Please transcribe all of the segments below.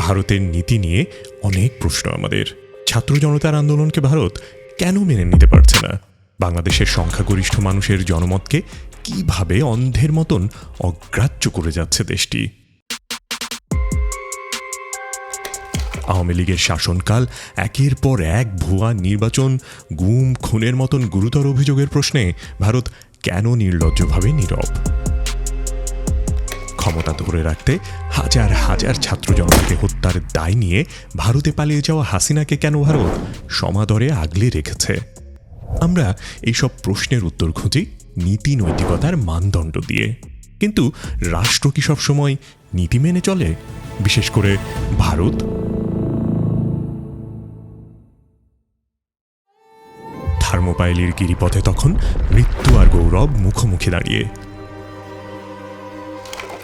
ভারতের নীতি নিয়ে অনেক প্রশ্ন আমাদের। ছাত্র জনতার আন্দোলনকে ভারত কেন মেনে নিতে পারছে না? বাংলাদেশের সংখ্যাগরিষ্ঠ মানুষের জনমতকে কিভাবে অন্ধের মতন অগ্রাহ্য করে যাচ্ছে দেশটি? আওয়ামী লীগের শাসনকাল, একের পর এক ভুয়া নির্বাচন, গুম খুনের মতন গুরুতর অভিযোগের প্রশ্নে ভারত কেন নির্লজ্জভাবে নীরব? ক্ষমতা ধরে রাখতে হাজার হাজার ছাত্র জনতাকে হত্যার দায় নিয়ে ভারতে পালিয়ে যাওয়া হাসিনাকে কেন ভারত সমাদরে আগলে রেখেছে? আমরা এইসব প্রশ্নের উত্তর খুঁজি নীতি নৈতিকতার মানদণ্ড দিয়ে। কিন্তু রাষ্ট্র কি সবসময় নীতি মেনে চলে, বিশেষ করে ভারত? থার্মোপাইলের গিরিপথে তখন মৃত্যু আর গৌরব মুখোমুখি দাঁড়িয়ে।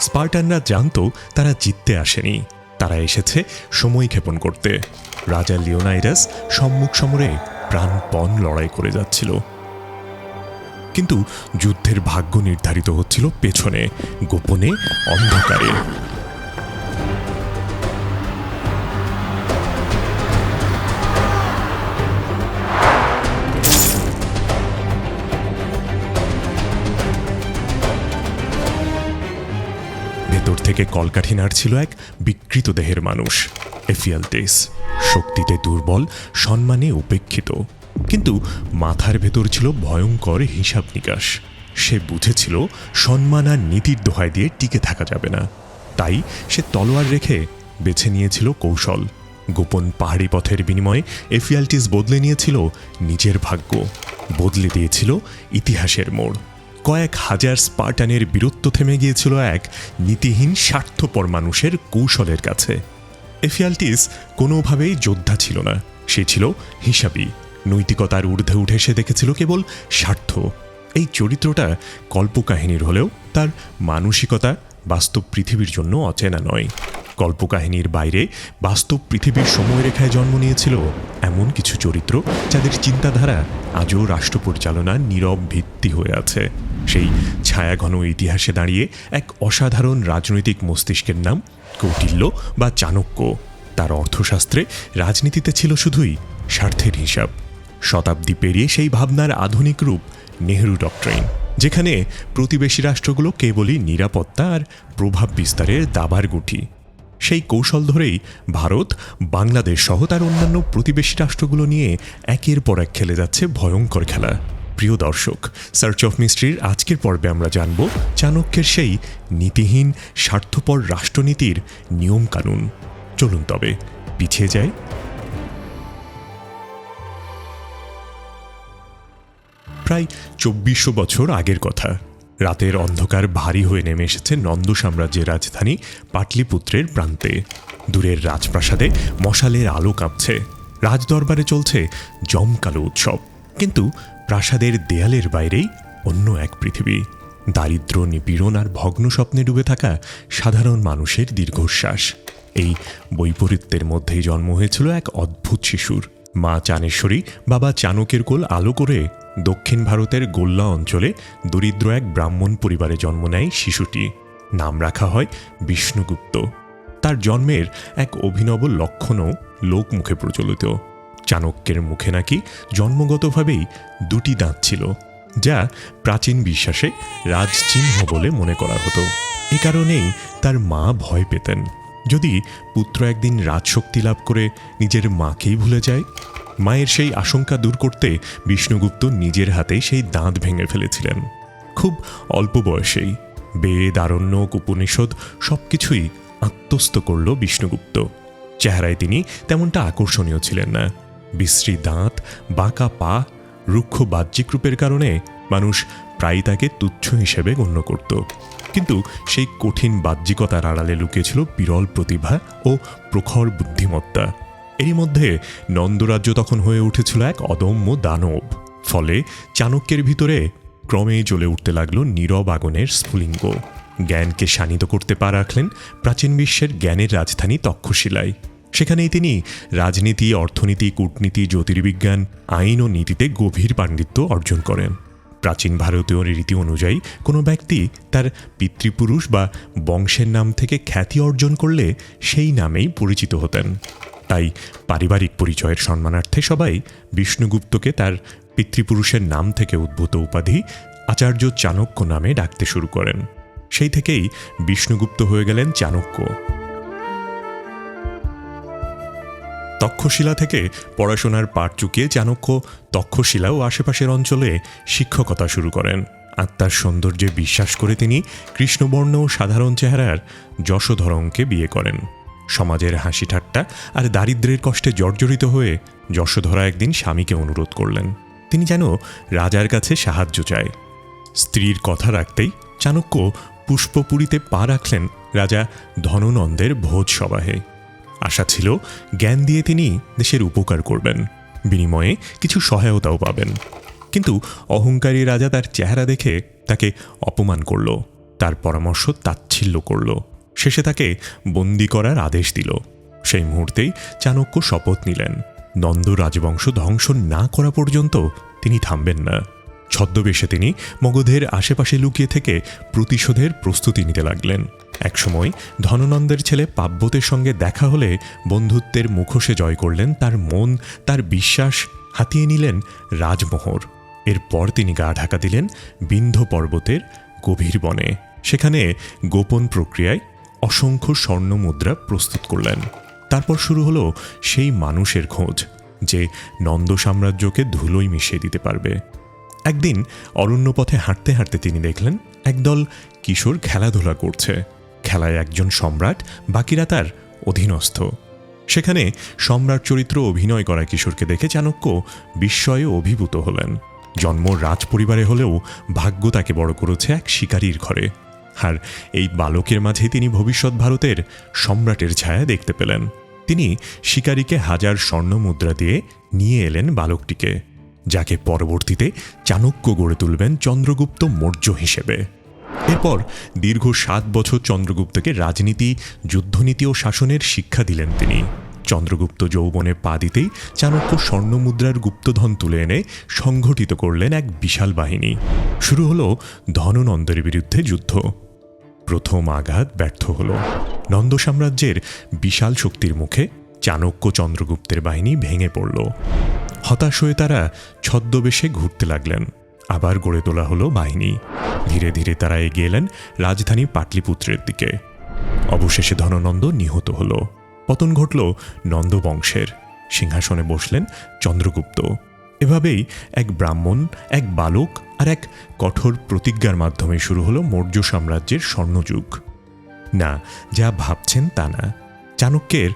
স্পার্টানরা জানতো তারা জিততে আসেনি, তারা এসেছে সময় ক্ষেপণ করতে। রাজা লিওনাইডাস সম্মুখ সমরে প্রাণপণ লড়াই করে যাচ্ছিল, কিন্তু যুদ্ধের ভাগ্য নির্ধারিত হচ্ছিল পেছনে, গোপনে, অন্ধকারে। ভেতর থেকে কলকাঠি নাড়ছিল এক বিকৃত দেহের মানুষ, এফিয়ালটিস। শক্তিতে দুর্বল, সম্মানে উপেক্ষিত, কিন্তু মাথার ভেতর ছিল ভয়ঙ্কর হিসাব নিকাশ। সে বুঝেছিল সম্মান আর নীতির দোহাই দিয়ে টিকে থাকা যাবে না। তাই সে তলোয়ার রেখে বেছে নিয়েছিল কৌশল। গোপন পাহাড়ি পথের বিনিময়ে এফিয়ালটিস বদলে নিয়েছিল নিজের ভাগ্য, বদলে দিয়েছিল ইতিহাসের মোড়। কয়েক হাজার স্পার্টানের বীরত্ব থেমে গিয়েছিল এক নীতিহীন স্বার্থপর মানুষের কৌশলের কাছে। এফিয়ালটিস কোনোভাবেই যোদ্ধা ছিল না, সে ছিল হিসাবী। নৈতিকতার ঊর্ধ্বে উঠে সে দেখেছিল কেবল স্বার্থ। এই চরিত্রটা কল্পকাহিনীর হলেও তার মানসিকতা বাস্তব পৃথিবীর জন্য অচেনা নয়। কল্পকাহিনীর বাইরে বাস্তব পৃথিবীর সময়রেখায় জন্ম নিয়েছিল এমন কিছু চরিত্র যাদের চিন্তাধারা আজও রাষ্ট্র পরিচালনার নীরব ভিত্তি হয়ে আছে। সেই ছায়াঘন ইতিহাসে দাঁড়িয়ে এক অসাধারণ রাজনৈতিক মস্তিষ্কের নাম কৌটিল্য বা চাণক্য। তার অর্থশাস্ত্রে রাজনীতিতে ছিল শুধুই স্বার্থের হিসাব। শতাব্দী পেরিয়ে সেই ভাবনার আধুনিক রূপ নেহরু ডক্ট্রিন, যেখানে প্রতিবেশী রাষ্ট্রগুলো কেবলই নিরাপত্তা আর প্রভাব বিস্তারের দাবার গুটি। সেই কৌশল ধরেই ভারত বাংলাদেশ সহ তার অন্যান্য প্রতিবেশী রাষ্ট্রগুলো নিয়ে একের পর এক খেলে যাচ্ছে ভয়ঙ্কর খেলা। প্রিয় দর্শক, সার্চ অফ মিস্ট্রির আজকের পর্বে আমরা জানব চাণক্যের সেই নীতিহীন স্বার্থপর রাষ্ট্রনীতির নিয়মকানুন। চলুন তবে পিছিয়ে যাই। প্রায় ২৪০০ বছর আগের কথা। রাতের অন্ধকার ভারী হয়ে নেমে এসেছে নন্দ সাম্রাজ্যের রাজধানী পাটলিপুত্রের প্রান্তে। দূরের রাজপ্রাসাদে মশালের আলো কাঁপছে, রাজদরবারে চলছে জমকালো উৎসব। কিন্তু প্রাসাদের দেয়ালের বাইরেই অন্য এক পৃথিবী। দারিদ্র, নিপীড়ন আর ভগ্ন স্বপ্নে ডুবে থাকা সাধারণ মানুষের দীর্ঘশ্বাস। এই বৈপরীত্যের মধ্যেই জন্ম হয়েছিল এক অদ্ভুত শিশুর। মা চানেশ্বরী বাবা চাণক্যের কোল আলো করে দক্ষিণ ভারতের গোল্লা অঞ্চলে দরিদ্র এক ব্রাহ্মণ পরিবারে জন্ম নেয় শিশুটি। নাম রাখা হয় বিষ্ণুগুপ্ত। তার জন্মের এক অভিনব লক্ষণও লোকমুখে প্রচলিত। চাণক্যের মুখে নাকি জন্মগতভাবেই দুটি দাঁত ছিল, যা প্রাচীন বিশ্বাসে রাজচিহ্ন বলে মনে করা হতো। এ কারণেই তার মা ভয় পেতেন, যদি পুত্র একদিন রাজশক্তি লাভ করে নিজের মাকেই ভুলে যায়। মায়ের সেই আশঙ্কা দূর করতে বিষ্ণুগুপ্ত নিজের হাতেই সেই দাঁত ভেঙে ফেলেছিলেন। খুব অল্প বয়সেই বেদ, আরণ্যক, উপনিষদ সবকিছুই আত্মস্থ করল বিষ্ণুগুপ্ত। চেহারায় তিনি তেমনটা আকর্ষণীয় ছিলেন না। বিশ্রী দাঁত, বাঁকা পা, রুক্ষ বাহ্যিক রূপের কারণে মানুষ প্রায়ই তাকে তুচ্ছ হিসেবে গণ্য করত। কিন্তু সেই কঠিন বাহ্যিকতার আড়ালে লুকিয়েছিল বিরল প্রতিভা ও প্রখর বুদ্ধিমত্তা। এরই মধ্যে নন্দরাজ্য তখন হয়ে উঠেছিল এক অদম্য দানব। ফলে চাণক্যের ভিতরে ক্রমেই জ্বলে উঠতে লাগল নীরব আগুনের স্ফুলিঙ্গ। জ্ঞানকে শানিত করতে পা রাখলেন প্রাচীন বিশ্বের জ্ঞানের রাজধানী তক্ষশিলায়। সেখানেই তিনি রাজনীতি, অর্থনীতি, কূটনীতি, জ্যোতির্বিজ্ঞান, আইন ও নীতিতে গভীর পাণ্ডিত্য অর্জন করেন। প্রাচীন ভারতীয় রীতি অনুযায়ী কোনো ব্যক্তি তার পিতৃপুরুষ বা বংশের নাম থেকে খ্যাতি অর্জন করলে সেই নামেই পরিচিত হতেন। তাই পারিবারিক পরিচয়ের সম্মানার্থে সবাই বিষ্ণুগুপ্তকে তার পিতৃপুরুষের নাম থেকে উদ্ভূত উপাধি আচার্য চাণক্য নামে ডাকতে শুরু করেন। সেই থেকেই বিষ্ণুগুপ্ত হয়ে গেলেন চাণক্য। তক্ষশিলা থেকে পড়াশোনার পাঠ চুকিয়ে চাণক্য তক্ষশিলা ও আশেপাশের অঞ্চলে শিক্ষকতা শুরু করেন। আত্মার সৌন্দর্যে বিশ্বাস করে তিনি কৃষ্ণবর্ণ ও সাধারণ চেহারার যশোধরকে বিয়ে করেন। সমাজের হাসি ঠাট্টা আর দারিদ্র্যের কষ্টে জর্জরিত হয়ে যশোধরা একদিন স্বামীকে অনুরোধ করলেন তিনি যেন রাজার কাছে সাহায্য চায়। স্ত্রীর কথা রাখতেই চাণক্য পুষ্পপুরীতে পা রাখলেন রাজা ধননন্দের ভোজ সভাহে। আশা ছিল জ্ঞান দিয়ে তিনি দেশের উপকার করবেন, বিনিময়ে কিছু সহায়তাও পাবেন। কিন্তু অহংকারী রাজা তার চেহারা দেখে তাকে অপমান করল, তার পরামর্শ তাচ্ছিল্য করল, শেষে তাকে বন্দি করার আদেশ দিল। সেই মুহূর্তেই চাণক্য শপথ নিলেন নন্দ রাজবংশ ধ্বংস না করা পর্যন্ত তিনি থামবেন না। ছদ্মবেশে তিনি মগধের আশেপাশে লুকিয়ে থেকে প্রতিশোধের প্রস্তুতি নিতে লাগলেন। একসময় ধননন্দের ছেলে পাব্যতের সঙ্গে দেখা হলে বন্ধুত্বের মুখোশে জয় করলেন তার মন, তার বিশ্বাস, হাতিয়ে নিলেন রাজমোহর। এরপর তিনি গা ঢাকা দিলেন বিন্ধ্য পর্বতের গভীর বনে। সেখানে গোপন প্রক্রিয়ায় অসংখ্য স্বর্ণ মুদ্রা প্রস্তুত করলেন। তারপর শুরু হলো সেই মানুষের খোঁজ যে নন্দ সাম্রাজ্যকে ধুলোয় মিশিয়ে দিতে পারবে। একদিন অরণ্যপথে হাঁটতে হাঁটতে তিনি দেখলেন একদল কিশোর খেলাধুলা করছে। খেলায় একজন সম্রাট, বাকিরা তার অধীনস্থ। সেখানে সম্রাট চরিত্র অভিনয় করা কিশোরকে দেখে চাণক্য বিস্ময়ে অভিভূত হলেন। জন্ম রাজ পরিবারে হলেও ভাগ্য তাকে বড় করেছে এক শিকারীর ঘরে। আর এই বালকের মাঝে তিনি ভবিষ্যৎ ভারতের সম্রাটের ছায়া দেখতে পেলেন। তিনি শিকারীকে 1000 স্বর্ণ মুদ্রা দিয়ে নিয়ে এলেন বালকটিকে, যাকে পরবর্তীতে চাণক্য গড়ে তুলবেন চন্দ্রগুপ্ত মৌর্য হিসেবে। এরপর দীর্ঘ 7 বছর চন্দ্রগুপ্তকে রাজনীতি, যুদ্ধনীতি ও শাসনের শিক্ষা দিলেন তিনি। চন্দ্রগুপ্ত যৌবনে পা দিতেই চাণক্য স্বর্ণমুদ্রার গুপ্তধন তুলে এনে সংগঠিত করলেন এক বিশাল বাহিনী। শুরু হলো ধননন্দের বিরুদ্ধে যুদ্ধ। প্রথম আঘাত ব্যর্থ হল। নন্দ সাম্রাজ্যের বিশাল শক্তির মুখে চাণক্য চন্দ্রগুপ্তের বাহিনী ভেঙে পড়ল। হতাশ হয়ে তারা ছদ্মবেশে ঘুরতে লাগলেন। আবার গড়ে তোলা হলো বাহিনী। ধীরে ধীরে তারা এগিয়ে এলেন রাজধানী পাটলিপুত্রের দিকে। অবশেষে ধননন্দ নিহত হল। পতন ঘটল নন্দ বংশের। সিংহাসনে বসলেন চন্দ্রগুপ্ত। এভাবেই এক ব্রাহ্মণ, এক বালক আর এক কঠোর প্রতিজ্ঞার মাধ্যমে শুরু হলো মৌর্য সাম্রাজ্যের স্বর্ণযুগ। না, যা ভাবছেন তা না। চাণক্যের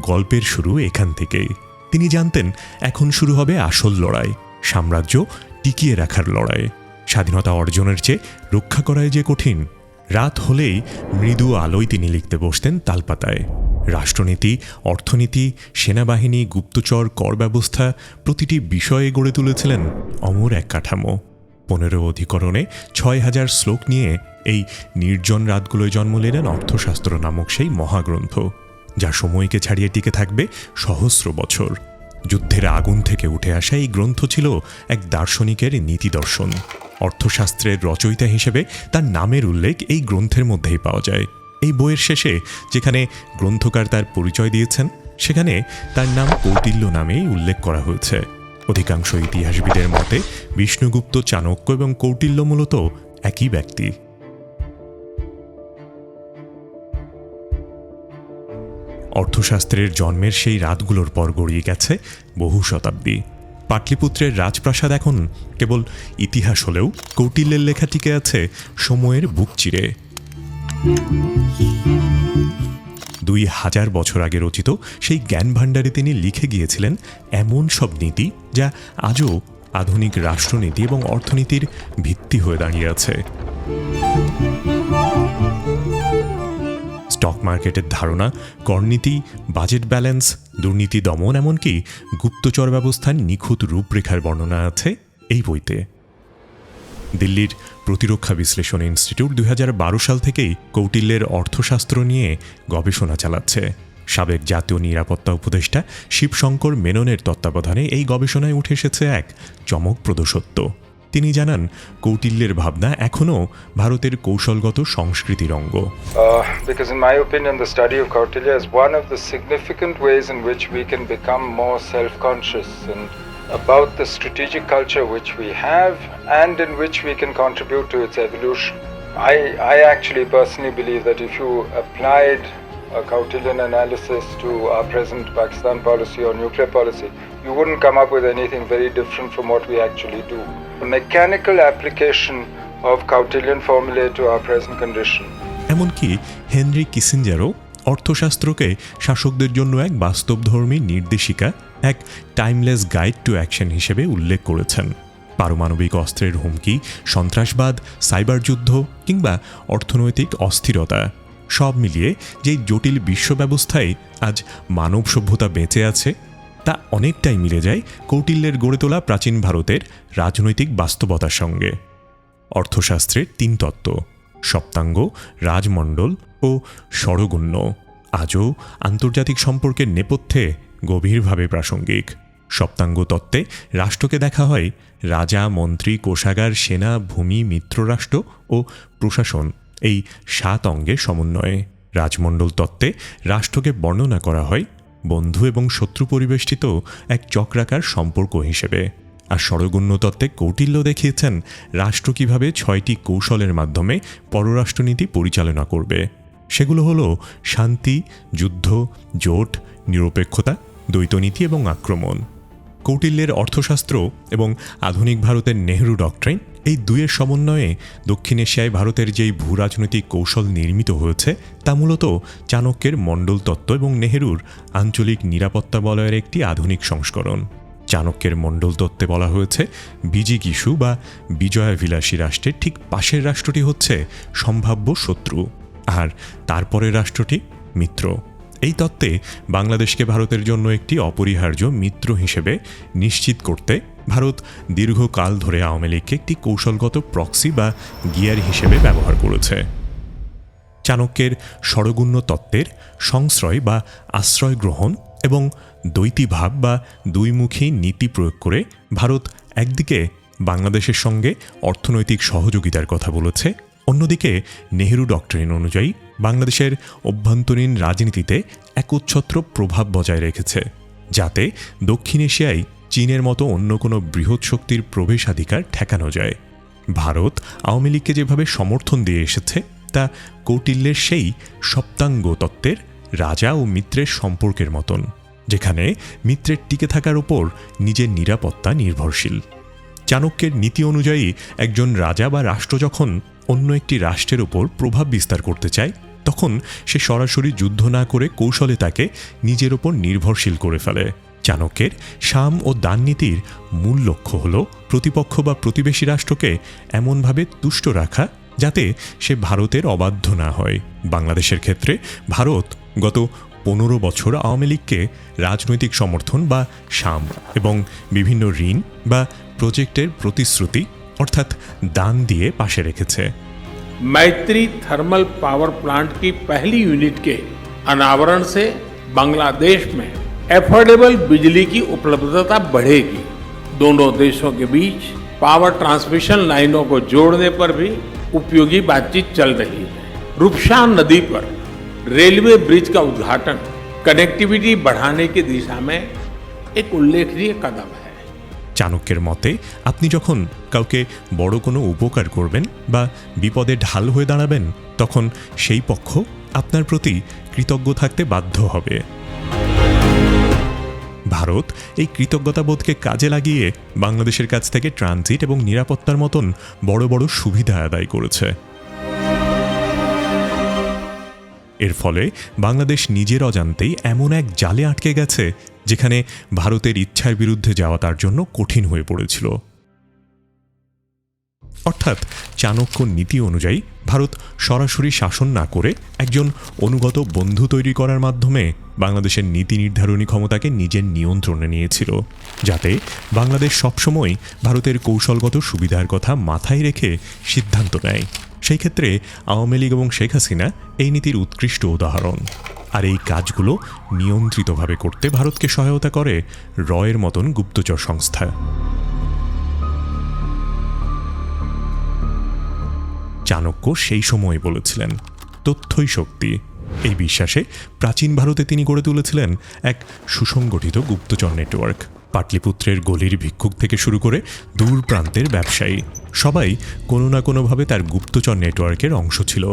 গল্পের শুরু এখান থেকেই। তিনি জানতেন এখন শুরু হবে আসল লড়াই, সাম্রাজ্য টিকিয়ে রাখার লড়াই। স্বাধীনতা অর্জনের চেয়ে রক্ষা করাই যে কঠিন। রাত হলেই মৃদু আলোয় তিনি লিখতে বসতেন তালপাতায়। রাষ্ট্রনীতি, অর্থনীতি, সেনাবাহিনী, গুপ্তচর, কর ব্যবস্থা প্রতিটি বিষয়ে গড়ে তুলেছিলেন অমর এক কাঠামো। 15 অধিকরণে 6000 শ্লোক নিয়ে এই নির্জন রাতগুলোয় জন্ম নিলেন অর্থশাস্ত্র নামক সেই মহাগ্রন্থ, যা সময়কে ছাড়িয়ে টিকে থাকবে সহস্র বছর। যুদ্ধের আগুন থেকে উঠে আসা এই গ্রন্থ ছিল এক দার্শনিকের নীতি দর্শন। অর্থশাস্ত্রের রচয়িতা হিসেবে তার নামের উল্লেখ এই গ্রন্থের মধ্যেই পাওয়া যায়। এই বইয়ের শেষে যেখানে গ্রন্থকার তার পরিচয় দিয়েছেন, সেখানে তার নাম কৌটিল্য নামেই উল্লেখ করা হয়েছে। অধিকাংশ ইতিহাসবিদের মতে বিষ্ণুগুপ্ত, চাণক্য এবং কৌটিল্য মূলত একই ব্যক্তি। অর্থশাস্ত্রের জন্মের সেই রাতগুলোর পর গড়িয়ে গেছে বহু শতাব্দী। পাটলিপুত্রের রাজপ্রাসাদ এখন কেবল ইতিহাস হলেও কৌটিল্যের লেখা টিকে আছে সময়ের বুক চিরে। 2000 বছর আগে রচিত সেই জ্ঞান ভাণ্ডারে তিনি লিখে গিয়েছিলেন এমন সব নীতি যা আজও আধুনিক রাষ্ট্রনীতি এবং অর্থনীতির ভিত্তি হয়ে দাঁড়িয়ে আছে। স্টক মার্কেটের ধারণা, করনীতি, বাজেট ব্যালেন্স, দুর্নীতি দমন, এমনকি গুপ্তচর ব্যবস্থার নিখুঁত রূপরেখার বর্ণনা আছে এই বইতে। দিল্লির প্রতিরক্ষা বিশ্লেষণ ইনস্টিটিউট 2012 সাল থেকেই কৌটিল্যের অর্থশাস্ত্র নিয়ে গবেষণা চালাচ্ছে। সাবেক জাতীয় নিরাপত্তা উপদেষ্টা শিবশঙ্কর মেননের তত্ত্বাবধানে এই গবেষণায় উঠে এসেছে এক চমকপ্রদ সত্য। তিনি জানান কৌটিল্যের ভাবনা এখনও ভারতের কৌশলগত সংস্কৃতির অঙ্গ। Because in my opinion the study of Kautilya is one of the significant ways in which we can become more self-conscious and about the strategic culture which we have and in which we can contribute to its evolution. I actually personally believe that if you applied a Kautilyan analysis to our present Pakistan policy or nuclear policy, you wouldn't come up with anything very different from what we actually do. The mechanical application of Kautilyan formulae to our present condition. এমনকি Henry কিসিঞ্জারও অর্থশাস্ত্রকে শাসকদের জন্য এক বাস্তবধর্মী নির্দেশিকা, এক timeless guide to action হিসেবে উল্লেখ করেছেন। পারমাণবিক অস্ত্রের হুমকি, সন্ত্রাসবাদ, সাইবার যুদ্ধ কিংবা অর্থনৈতিক অস্থিরতা সব মিলিয়ে যেই জটিল বিশ্ব ব্যবস্থায় আজ মানব সভ্যতা বেঁচে আছে তা অনেকটাই মিলে যায় কৌটিল্যের গড়ে তোলা প্রাচীন ভারতের রাজনৈতিক বাস্তবতার সঙ্গে। অর্থশাস্ত্রের 3 তত্ত্ব সপ্তাঙ্গ, রাজমণ্ডল ও ষড়গুণ্য আজও আন্তর্জাতিক সম্পর্কের নেপথ্যে গভীরভাবে প্রাসঙ্গিক। সপ্তাঙ্গ তত্ত্বে রাষ্ট্রকে দেখা হয় রাজা, মন্ত্রী, কোষাগার, সেনা, ভূমি, মিত্ররাষ্ট্র ও প্রশাসন এই 7 অঙ্গের সমন্বয়ে। রাজমণ্ডল তত্ত্বে রাষ্ট্রকে বর্ণনা করা হয় বন্ধু এবং শত্রু পরিবেষ্টিত এক চক্রাকার সম্পর্ক হিসেবে। আর ষড়গুণ্য তত্ত্বে কৌটিল্য দেখিয়েছেন রাষ্ট্র কীভাবে 6টি কৌশলের মাধ্যমে পররাষ্ট্রনীতি পরিচালনা করবে। সেগুলো হলো শান্তি, যুদ্ধ, জোট, নিরপেক্ষতা, দ্বৈতনীতি এবং আক্রমণ। কৌটিল্যের অর্থশাস্ত্র এবং আধুনিক ভারতের নেহরু ডক্ট্রাইন এই দুইয়ের সমন্বয়ে দক্ষিণ এশিয়ায় ভারতের যেই ভূরাজনৈতিক কৌশল নির্মিত হয়েছে তা মূলত চাণক্যের মণ্ডল তত্ত্ব এবং নেহরুর আঞ্চলিক নিরাপত্তা বলয়ের একটি আধুনিক সংস্করণ। চাণক্যের মণ্ডল তত্ত্বে বলা হয়েছে বিজিগীষু বা বিজয়াভিলাষী রাষ্ট্রের ঠিক পাশের রাষ্ট্রটি হচ্ছে সম্ভাব্য শত্রু, আর তারপরের রাষ্ট্রটি মিত্র। এই তত্ত্বে বাংলাদেশকে ভারতের জন্য একটি অপরিহার্য মিত্র হিসেবে নিশ্চিত করতে ভারত দীর্ঘকাল ধরে আওয়ামী লীগকে একটি কৌশলগত প্রক্সি বা গিয়ার হিসেবে ব্যবহার করেছে। চাণক্যের ষড়গুণ্য তত্ত্বের সংশ্রয় বা আশ্রয় গ্রহণ এবং দ্বৈতীভাব বা দুইমুখী নীতি প্রয়োগ করে ভারত একদিকে বাংলাদেশের সঙ্গে অর্থনৈতিক সহযোগিতার কথা বলেছে, অন্যদিকে নেহরু ডক্ট্রিন অনুযায়ী বাংলাদেশের অভ্যন্তরীণ রাজনীতিতে একচ্ছত্র প্রভাব বজায় রেখেছে, যাতে দক্ষিণ এশিয়ায় চীনের মতো অন্য কোনো বৃহৎ শক্তির প্রবেশাধিকার ঠেকানো যায়। ভারত আওয়ামী লীগকে যেভাবে সমর্থন দিয়ে এসেছে তা কৌটিল্যের সেই সপ্তাঙ্গ তত্ত্বের রাজা ও মিত্রের সম্পর্কের মতন, যেখানে মিত্রের টিকে থাকার উপর নিজের নিরাপত্তা নির্ভরশীল। চাণক্যের নীতি অনুযায়ী একজন রাজা বা রাষ্ট্র যখন অন্য একটি রাষ্ট্রের উপর প্রভাব বিস্তার করতে চায় তখন সে সরাসরি যুদ্ধ না করে কৌশলে তাকে নিজের ওপর নির্ভরশীল করে ফেলে। চাণক্যের সাম ও দান নীতির মূল লক্ষ্য হল প্রতিপক্ষ বা প্রতিবেশী রাষ্ট্রকে এমনভাবে তুষ্ট রাখা যাতে সে ভারতের অবাধ্য না হয়। বাংলাদেশের ক্ষেত্রে ভারত গত 15 বছর আওয়ামী লীগকে রাজনৈতিক সমর্থন বা সাম এবং বিভিন্ন ঋণ বা প্রজেক্টের প্রতিশ্রুতি অর্থাৎ দান দিয়ে পাশে রেখেছে। मैत्री थर्मल पावर प्लांट की पहली यूनिट के अनावरण से बांग्लादेश में एफोर्डेबल बिजली की उपलब्धता बढ़ेगी। दोनों देशों के बीच पावर ट्रांसमिशन लाइनों को जोड़ने पर भी उपयोगी बातचीत चल रही है। रूपसा नदी पर रेलवे ब्रिज का उद्घाटन कनेक्टिविटी बढ़ाने की दिशा में एक उल्लेखनीय कदम है। চাণক্যের মতে আপনি যখন কাউকে বড় কোনো উপকার করবেন বা বিপদে ঢাল হয়ে দাঁড়াবেন তখন সেই পক্ষ আপনার প্রতি কৃতজ্ঞ থাকতে বাধ্য হবে। ভারত এই কৃতজ্ঞতাবোধকে কাজে লাগিয়ে বাংলাদেশের কাছ থেকে ট্রানজিট এবং নিরাপত্তার মতন বড় বড় সুবিধা আদায় করেছে। এর ফলে বাংলাদেশ নিজের অজান্তেই এমন এক জালে আটকে গেছে যেখানে ভারতের ইচ্ছার বিরুদ্ধে যাওয়া তার জন্য কঠিন হয়ে পড়েছিল। অর্থাৎ চাণক্য নীতি অনুযায়ী ভারত সরাসরি শাসন না করে একজন অনুগত বন্ধু তৈরি করার মাধ্যমে বাংলাদেশের নীতি নির্ধারণী ক্ষমতাকে নিজের নিয়ন্ত্রণে নিয়েছিল, যাতে বাংলাদেশ সবসময় ভারতের কৌশলগত সুবিধার কথা মাথায় রেখে সিদ্ধান্ত নেয়। সেই ক্ষেত্রে আওয়ামী লীগ এবং শেখ হাসিনা এই নীতির উৎকৃষ্ট উদাহরণ। আর এই কাজগুলো নিয়ন্ত্রিতভাবে করতে ভারতকে সহায়তা করে রয়ের মতন গুপ্তচর সংস্থা। চাণক্য সেই সময় বলেছিলেন, তথ্যই শক্তি। এই বিশ্বাসে প্রাচীন ভারতে তিনি গড়ে তুলেছিলেন এক সুসংগঠিত গুপ্তচর নেটওয়ার্ক। পাটলিপুত্রের গলির ভিক্ষুক থেকে শুরু করে দূর প্রান্তের ব্যবসায়ী সবাই কোনো না কোনোভাবে তার গুপ্তচর নেটওয়ার্কের অংশ ছিল।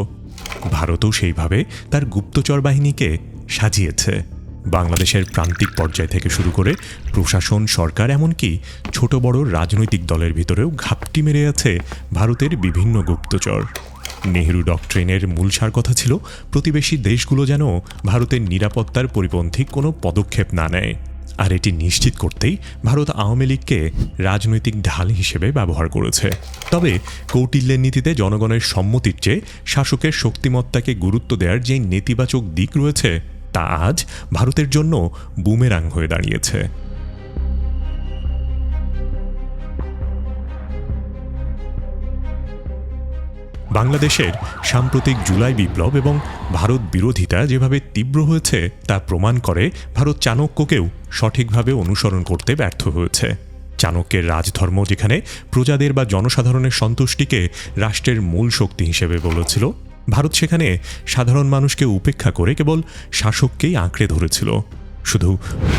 ভারতও সেইভাবে তার গুপ্তচর বাহিনীকে সাজিয়েছে। বাংলাদেশের প্রান্তিক পর্যায় থেকে শুরু করে প্রশাসন, সরকার, এমনকি ছোট বড় রাজনৈতিক দলের ভিতরেও ঘাপটি মেরে আছে ভারতের বিভিন্ন গুপ্তচর। নেহেরু ডক্ট্রিনের মূল সার কথা ছিল প্রতিবেশী দেশগুলো যেন ভারতের নিরাপত্তার পরিপন্থী কোনো পদক্ষেপ না নেয়। আর এটি নিশ্চিত করতেই ভারত আওয়ামী লীগকে রাজনৈতিক ঢাল হিসেবে ব্যবহার করেছে। তবে কৌটিল্যের নীতিতে জনগণের সম্মতির চেয়ে শাসকের শক্তিমত্তাকে গুরুত্ব দেওয়ার যে নেতিবাচক দিক রয়েছে তা আজ ভারতের জন্য বুমেরাং হয়ে দাঁড়িয়েছে। বাংলাদেশের সাম্প্রতিক জুলাই বিপ্লব এবং ভারত বিরোধিতা যেভাবে তীব্র হয়েছে তা প্রমাণ করে ভারত চাণক্যকেও সঠিকভাবে অনুসরণ করতে ব্যর্থ হয়েছে। চাণক্যের রাজধর্ম যেখানে প্রজাদের বা জনসাধারণের সন্তুষ্টিকে রাষ্ট্রের মূল শক্তি হিসেবে বলেছিল, ভারত সেখানে সাধারণ মানুষকে উপেক্ষা করে কেবল শাসককেই আঁকড়ে ধরেছিল। শুধু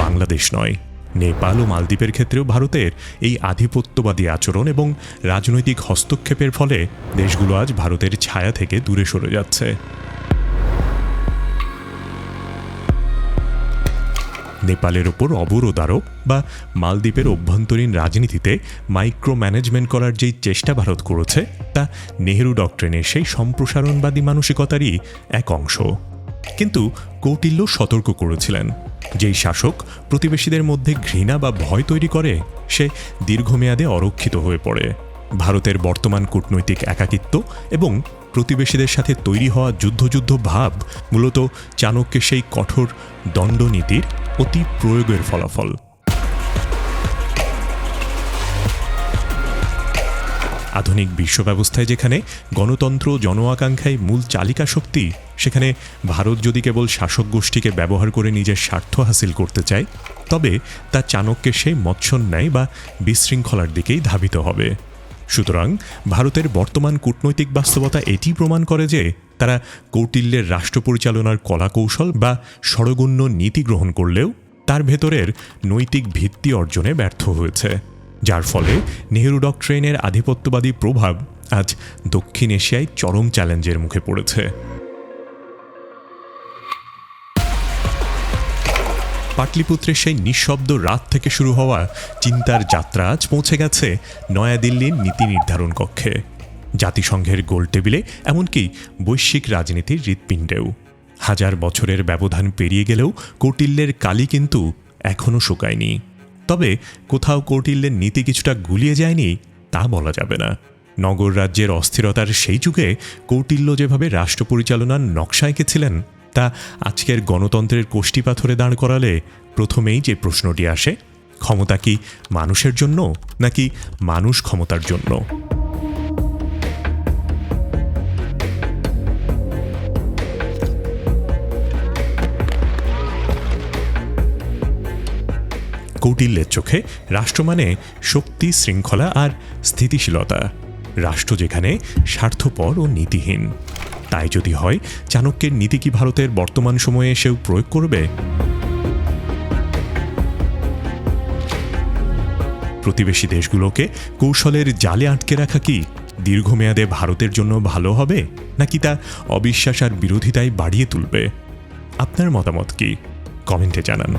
বাংলাদেশ নয়, নেপাল ও মালদ্বীপের ক্ষেত্রেও ভারতের এই আধিপত্যবাদী আচরণ এবং রাজনৈতিক হস্তক্ষেপের ফলে দেশগুলো আজ ভারতের ছায়া থেকে দূরে সরে যাচ্ছে। নেপালের ওপর অবরোধ আরোপ বা মালদ্বীপের অভ্যন্তরীণ রাজনীতিতে মাইক্রো ম্যানেজমেন্ট করার যেই চেষ্টা ভারত করেছে তা নেহেরু ডক্ট্রিনের সেই সম্প্রসারণবাদী মানসিকতারই এক অংশ। কিন্তু কৌটিল্য সতর্ক করেছিলেন, যেই শাসক প্রতিবেশীদের মধ্যে ঘৃণা বা ভয় তৈরি করে সে দীর্ঘমেয়াদে অরক্ষিত হয়ে পড়ে। ভারতের বর্তমান কূটনৈতিক একাকিত্ব এবং প্রতিবেশীদের সাথে তৈরি হওয়া যুদ্ধ ভাব মূলত চাণক্যের সেই কঠোর দণ্ডনীতির অতি প্রয়োগের ফলাফল। আধুনিক বিশ্ব ব্যবস্থায় যেখানে গণতন্ত্র, জন আকাঙ্ক্ষাই মূল চালিকা শক্তি, সেখানে ভারত যদি কেবল শাসক গোষ্ঠীকে ব্যবহার করে নিজের স্বার্থ হাসিল করতে চায়, তবে তা চাণক্যের সেই মৎসন্যায় বা বিশৃঙ্খলার দিকেই ধাবিত হবে। সুতরাং ভারতের বর্তমান কূটনৈতিক বাস্তবতা এটি প্রমাণ করে যে তারা কৌটিল্যের রাষ্ট্র পরিচালনার কলাকৌশল বা ষড়গণ্য নীতি গ্রহণ করলেও তার ভেতরের নৈতিক ভিত্তি অর্জনে ব্যর্থ হয়েছে, যার ফলে নেহেরু ডক্ট্রিনের আধিপত্যবাদী প্রভাব আজ দক্ষিণ এশিয়ায় চরম চ্যালেঞ্জের মুখে পড়েছে। পাটলিপুত্রের সেই নিঃশব্দ রাত থেকে শুরু হওয়া চিন্তার যাত্রা আজ পৌঁছে গেছে নয়াদিল্লির নীতি নির্ধারণ কক্ষে, জাতিসংঘের গোল টেবিলে, এমনকি বৈশ্বিক রাজনীতির হৃৎপিণ্ডেও। হাজার বছরের ব্যবধান পেরিয়ে গেলেও কৌটিল্যের কালি কিন্তু এখনও শুকায়নি। তবে কোথাও কৌটিল্যের নীতি কিছুটা গুলিয়ে যায়নি তা বলা যাবে না। নগর রাজ্যের অস্থিরতার সেই যুগে কৌটিল্য যেভাবে রাষ্ট্র পরিচালনার নকশা এঁকেছিলেন তা আজকের গণতন্ত্রের কোষ্ঠী পাথরে দাঁড় করালে প্রথমেই যে প্রশ্নটি আসে, ক্ষমতা কি মানুষের জন্য নাকি মানুষ ক্ষমতার জন্য? কৌটিল্যের চোখে রাষ্ট্র মানে শক্তি, শৃঙ্খলা আর স্থিতিশীলতা। রাষ্ট্র যেখানে স্বার্থপর ও নীতিহীন। তাই যদি হয়, চাণক্যের নীতি কি ভারতের বর্তমান সময়ে এসেও প্রয়োগ করবে? প্রতিবেশী দেশগুলোকে কৌশলের জালে আটকে রাখা কি দীর্ঘমেয়াদে ভারতের জন্য ভালো হবে, নাকি তা অবিশ্বাস আর বিরোধিতায় বাড়িয়ে তুলবে? আপনার মতামত কি? কমেন্টে জানান।